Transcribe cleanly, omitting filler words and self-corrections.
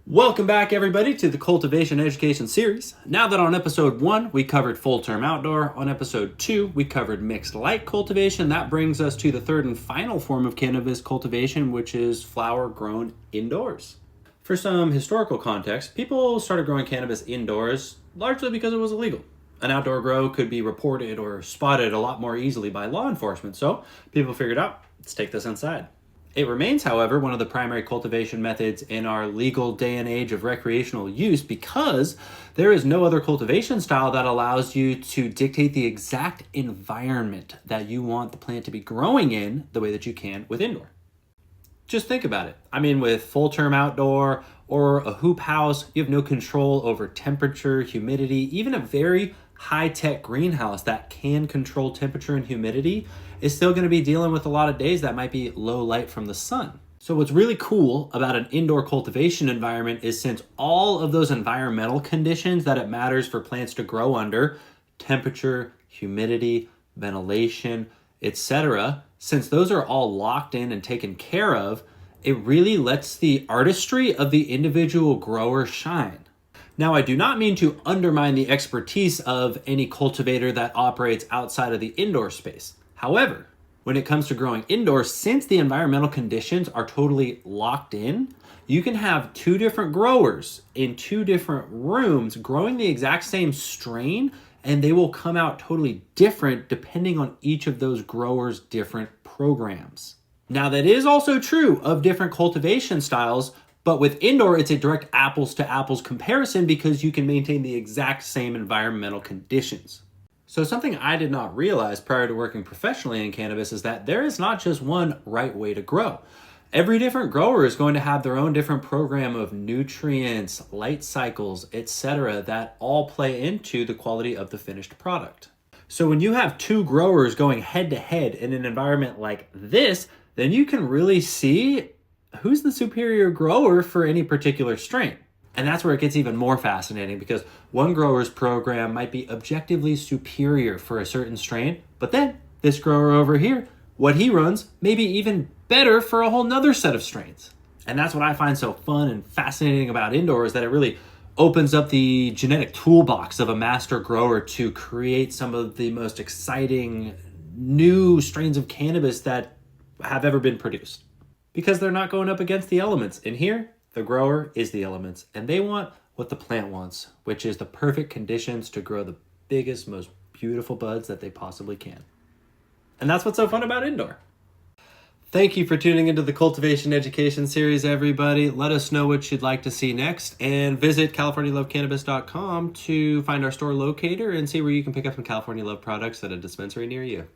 Welcome back, everybody, to the Cultivation Education Series. Now that on episode 1 we covered full-term outdoor, on episode 2 we covered mixed light cultivation, that brings us to the third and final form of cannabis cultivation, which is flower grown indoors. For some historical context, people started growing cannabis indoors largely because it was illegal. An outdoor grow could be reported or spotted a lot more easily by law enforcement, so people figured out, let's take this inside. It remains, however, one of the primary cultivation methods in our legal day and age of recreational use because there is no other cultivation style that allows you to dictate the exact environment that you want the plant to be growing in the way that you can with indoor. Just think about it. I mean, with full-term outdoor or a hoop house, you have no control over temperature, humidity, even a very high-tech greenhouse that can control temperature and humidity is still going to be dealing with a lot of days that might be low light from the sun. So what's really cool about an indoor cultivation environment is since all of those environmental conditions that it matters for plants to grow under, temperature, humidity, ventilation, etc., since those are all locked in and taken care of, it really lets the artistry of the individual grower shine. Now, I do not mean to undermine the expertise of any cultivator that operates outside of the indoor space. However, when it comes to growing indoors, since the environmental conditions are totally locked in, you can have two different growers in two different rooms growing the exact same strain, and they will come out totally different depending on each of those growers' different programs. Now, that is also true of different cultivation styles, but with indoor, it's a direct apples to apples comparison because you can maintain the exact same environmental conditions. So something I did not realize prior to working professionally in cannabis is that there is not just one right way to grow. Every different grower is going to have their own different program of nutrients, light cycles, etc. that all play into the quality of the finished product. So when you have two growers going head to head in an environment like this, then you can really see who's the superior grower for any particular strain. And that's where it gets even more fascinating because one grower's program might be objectively superior for a certain strain, but then this grower over here, what he runs may be even better for a whole nother set of strains. And that's what I find so fun and fascinating about indoor is that it really opens up the genetic toolbox of a master grower to create some of the most exciting new strains of cannabis that have ever been produced. Because they're not going up against the elements. In here, the grower is the elements, and they want what the plant wants, which is the perfect conditions to grow the biggest, most beautiful buds that they possibly can. And that's what's so fun about indoor. Thank you for tuning into the Cultivation Education Series, everybody. Let us know what you'd like to see next, and visit CaliforniaLoveCannabis.com to find our store locator and see where you can pick up some California Love products at a dispensary near you.